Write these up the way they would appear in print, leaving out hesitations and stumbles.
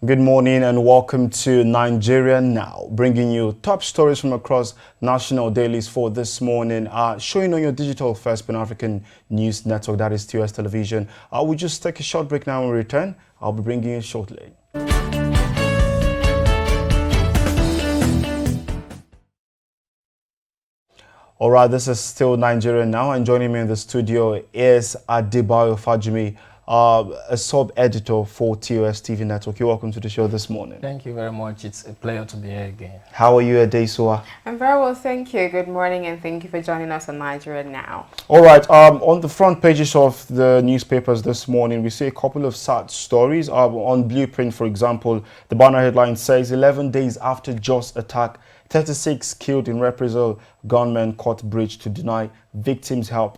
Good morning and welcome to Nigeria Now, bringing you top stories from across national dailies for this morning, showing on your digital first Pan-African news network, that is TOS Television. We'll just take a short break now and return. I'll be bringing you shortly. All right, this is still Nigeria Now, and joining me in the studio is Adebayo Fajimi, a sub-editor for TOS TV Network. You're welcome to the show this morning. Thank you very much. It's a pleasure to be here again. How are you, Adesoa? I'm very well, thank you. Good morning, and thank you for joining us on Nigeria Now. All right, on the front pages of the newspapers this morning, we see a couple of sad stories. On Blueprint, for example, the banner headline says 11 days after Jos attack, 36 killed in reprisal, gunmen caught breach to deny victims help.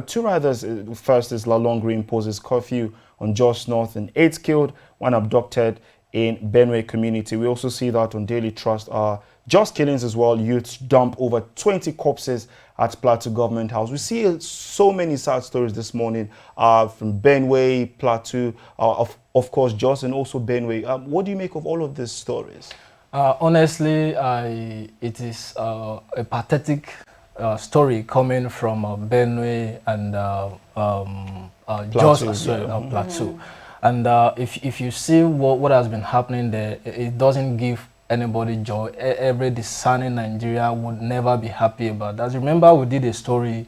Two riders, first is Lalongri imposes curfew on Jos North, and 8 killed, 1 abducted in Benue community. We also see that on Daily Trust. Just killings as well. Youths dump over 20 corpses at Plateau Government House. We see so many sad stories this morning from Benue, Plateau, of course, Jos, and also Benue. What do you make of all of these stories? Honestly, it is a pathetic story coming from Benue and Jos as well, Plateau. And if you see what has been happening there, it doesn't give anybody joy. Every discerning Nigeria would never be happy about that. Remember, we did a story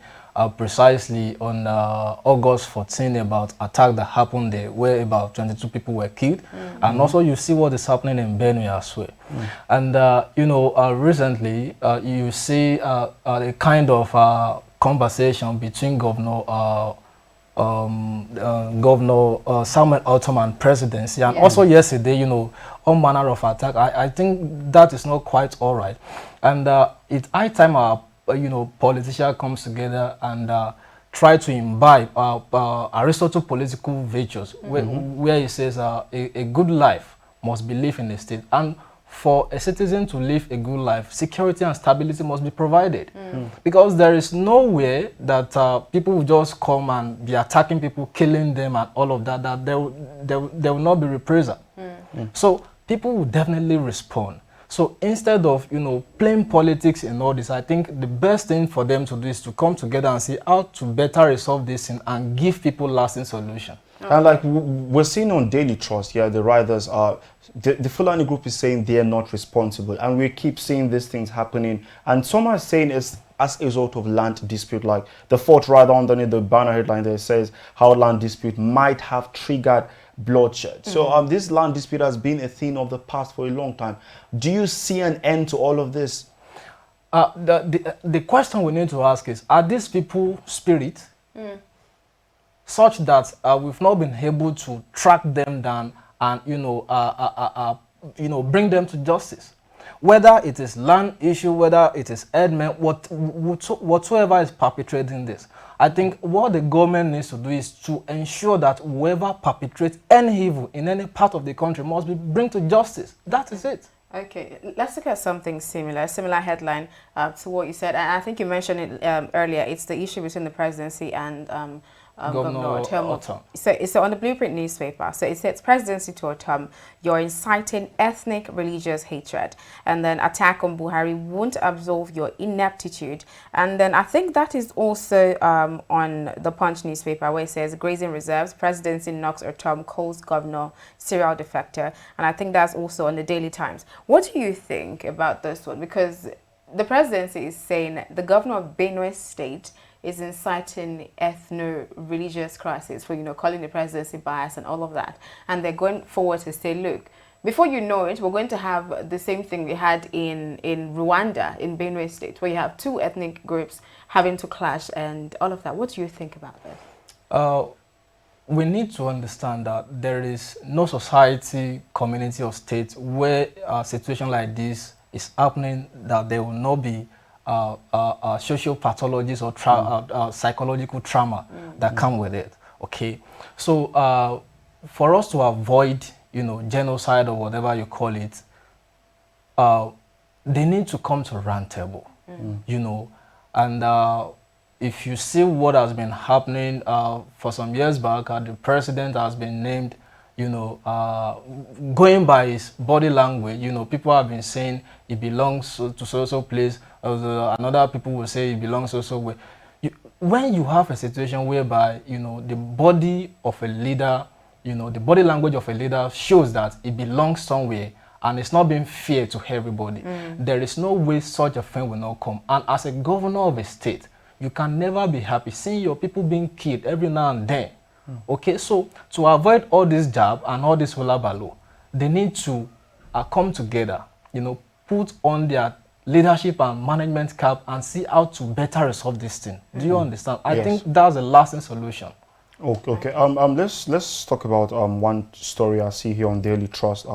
precisely on August 14 about attack that happened there, where about 22 people were killed. And also you see what is happening in Benue as well. And you know, recently you see a kind of conversation between Governor Samuel Otom and presidency, and also yesterday, you know, all manner of attack. I think that is not quite all right, and it's high time our politician comes together and try to imbibe Aristotle political virtues, where he says a good life must be lived in the state, and for a citizen to live a good life, security and stability must be provided. Because there is no way that people will just come and be attacking people, killing them and all of that, that there will not be reprisal. So people will definitely respond. So instead of, playing politics and all this, I think the best thing for them to do is to come together and see how to better resolve this thing and give people lasting solution. And like we're seeing on Daily Trust, the riders are, the Fulani group is saying they're not responsible, and we keep seeing these things happening. And some are saying it's as a result of land dispute, like the fourth rider underneath the banner headline there says how land dispute might have triggered bloodshed. So this land dispute has been a thing of the past for a long time. Do you see an end to all of this? The question we need to ask is, are these people spirit? Such that we've not been able to track them down and bring them to justice, whether it is land issue, whether it is headmen, whatsoever is perpetrating this. I think what the government needs to do is to ensure that whoever perpetrates any evil in any part of the country must be brought to justice. That is it. Okay, let's look at something similar headline to what you said. And I think you mentioned it earlier. It's the issue between the presidency and Governor Otom. So on the Blueprint newspaper, so it says presidency to Otom, you're inciting ethnic religious hatred, and then attack on Buhari won't absolve your ineptitude. And then I think that is also on the Punch newspaper, where it says grazing reserves, presidency knocks Otom, calls governor serial defector. And I think that's also on the Daily Times. What do you think about this one? Because the presidency is saying the governor of Benue State is inciting ethno-religious crisis for, calling the presidency bias and all of that. And they're going forward to say, look, before you know it, we're going to have the same thing we had in Rwanda, in Benue State, where you have two ethnic groups having to clash and all of that. What do you think about this? We need to understand that there is no society, community, or state where a situation like this is happening that there will not be social pathologies or psychological trauma that come with it. Okay, so for us to avoid, genocide or whatever you call it, they need to come to a round table, and if you see what has been happening for some years back, the president has been named, you know, going by his body language, you know, people have been saying he belongs to so place. Another people will say he belongs so way. When you have a situation whereby, you know, the body of a leader, you know, the body language of a leader shows that it belongs somewhere and it's not being fair to everybody, there is no way such a thing will not come. And as a governor of a state, you can never be happy seeing your people being killed every now and then. Okay, so to avoid all this jab and all this hullabaloo, they need to come together, you know, put on their leadership and management cap and see how to better resolve this thing. Do you understand? I think that's a lasting solution. Okay. Let's talk about one story I see here on Daily Trust.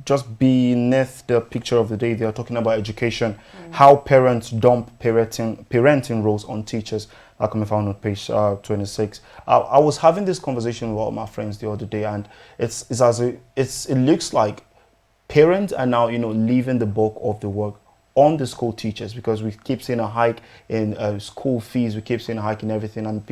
Just beneath the picture of the day, they are talking about education, how parents dump parenting roles on teachers. I can be found on page 26. I was having this conversation with all my friends the other day, and it looks like parents are now, you know, leaving the bulk of the work on the school teachers, because we keep seeing a hike in school fees, we keep seeing a hike in everything, and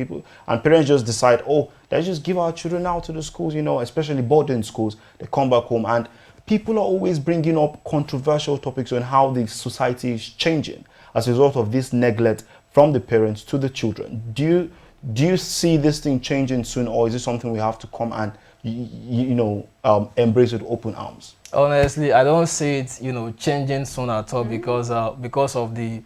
parents just decide, oh, let's just give our children out to the schools, you know, especially boarding schools. They come back home, and people are always bringing up controversial topics on how the society is changing as a result of this neglect from the parents to the children. Do you see this thing changing soon, or is it something we have to come and embrace with open arms? Honestly, I don't see it, you know, changing soon at all, because of the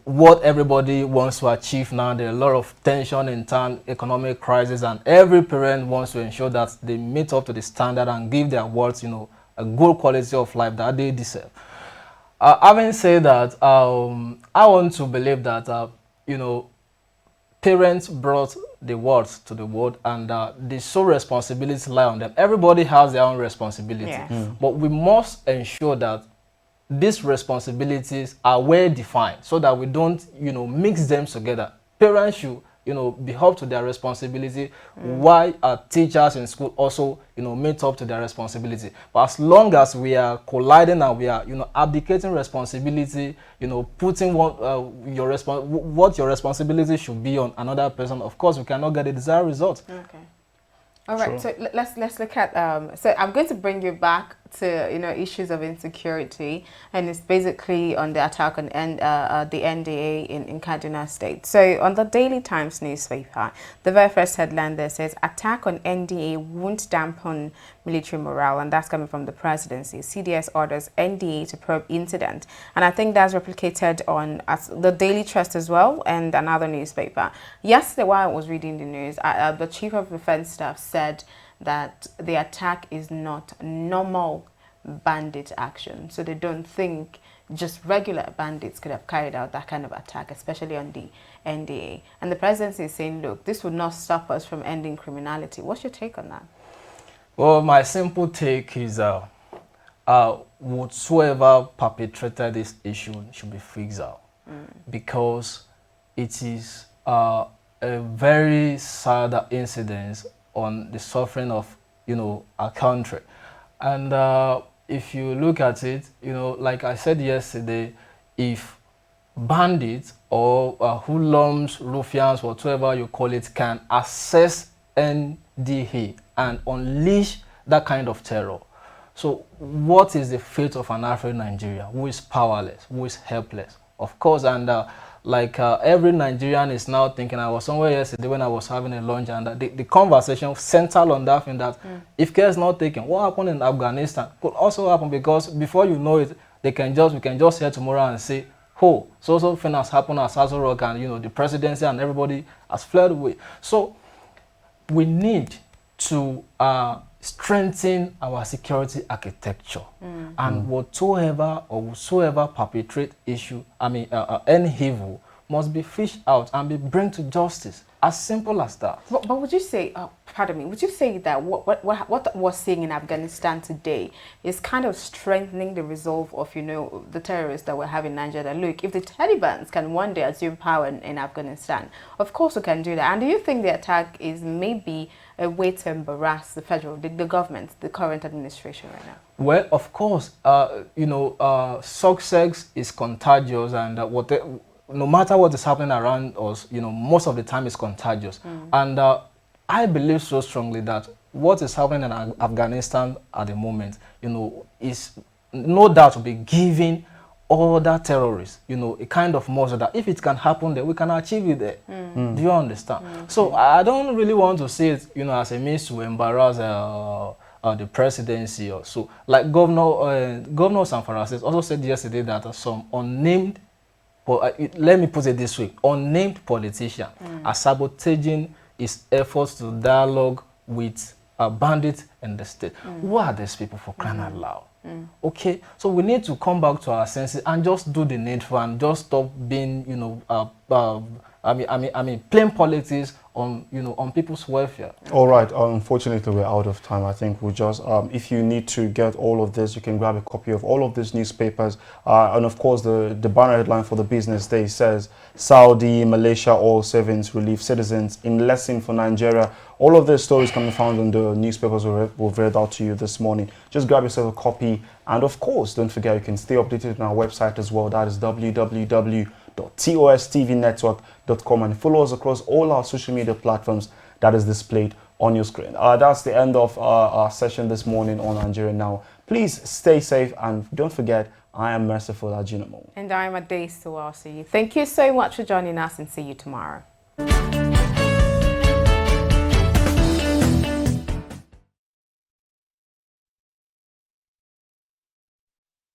what everybody wants to achieve now. There are a lot of tension in town, economic crisis, and every parent wants to ensure that they meet up to the standard and give their wards, you know, a good quality of life that they deserve. Having said that, I want to believe that you know, parents brought the words to the world, and the sole responsibility lie on them. Everybody has their own responsibility, but we must ensure that these responsibilities are well defined so that we don't, you know, mix them together. Parents should, you know, be up to their responsibility, while teachers in school also, you know, meet up to their responsibility. But as long as we are colliding and we are, you know, abdicating responsibility, you know, putting what your responsibility should be on another person, of course we cannot get the desired result. Okay. All right, so let's look at, so I'm going to bring you back to, you know, issues of insecurity, and it's basically on the attack on the NDA in Kaduna State. So on the Daily Times newspaper, the very first headline there says, attack on NDA won't dampen military morale, and that's coming from the presidency. CDS orders NDA to probe incident, and I think that's replicated on the Daily Trust as well and another newspaper. Yesterday, while I was reading the news, the Chief of Defense Staff said that the attack is not normal bandit action. So they don't think just regular bandits could have carried out that kind of attack, especially on the NDA. And the presidency is saying, look, this would not stop us from ending criminality. What's your take on that? Well, my simple take is whatsoever perpetrated this issue should be fixed out, because it is a very sad incident on the suffering of, you know, our country. And if you look at it, you know, like I said yesterday, if bandits or hoodlums, ruffians, whatever you call it, can access NDA and unleash that kind of terror, so what is the fate of an African Nigeria who is powerless, who is helpless? Of course, and every Nigerian is now thinking. I was somewhere yesterday when I was having a lunch, and the conversation centered on that thing, that if care is not taken, what happened in Afghanistan could also happen, because before you know it, we can just hear tomorrow and say, oh, so thing has happened at Sasso Rock, and, you know, the presidency and everybody has fled away. So we need to strengthen our security architecture, and whatsoever perpetrate issue, any evil, must be fished out and be brought to justice. As simple as that. But would you say, pardon me, would you say that what we're seeing in Afghanistan today is kind of strengthening the resolve of, you know, the terrorists that we have in Nigeria? That, look, if the Taliban can one day assume power in Afghanistan, of course we can do that. And do you think the attack is maybe a way to embarrass the the government, the current administration right now? Well, of course, success is contagious, and no matter what is happening around us, you know, most of the time it's contagious. And I believe so strongly that what is happening in Afghanistan at the moment, you know, is no doubt to be giving other terrorists, you know, a kind of muscle that if it can happen there, we can achieve it there. Do you understand? So I don't really want to see it, you know, as a means to embarrass the presidency or so. Like Governor Sanfarasis also said yesterday that some unnamed, let me put it this way, unnamed politician are sabotaging his efforts to dialogue with bandits in the state. Who are these people, for crying out loud? Okay, so we need to come back to our senses and just do the needful and just stop being, you know, I mean, playing politics on, you know, on people's welfare. All right. Unfortunately, we're out of time. I think we'll just, if you need to get all of this, you can grab a copy of all of these newspapers. And of course, the banner headline for the business day says, Saudi, Malaysia, oil savings relieve citizens in lesson for Nigeria. All of these stories can be found in the newspapers we've read out to you this morning. Just grab yourself a copy. And of course, don't forget, you can stay updated on our website as well. That is www.tostvnetwork.com, and follow us across all our social media platforms that is displayed on your screen. That's the end of our session this morning on Nigeria Now. Please stay safe and don't forget, I am Merciful Ajinomo. And I am Ade Sawasi. Thank you so much for joining us and see you tomorrow.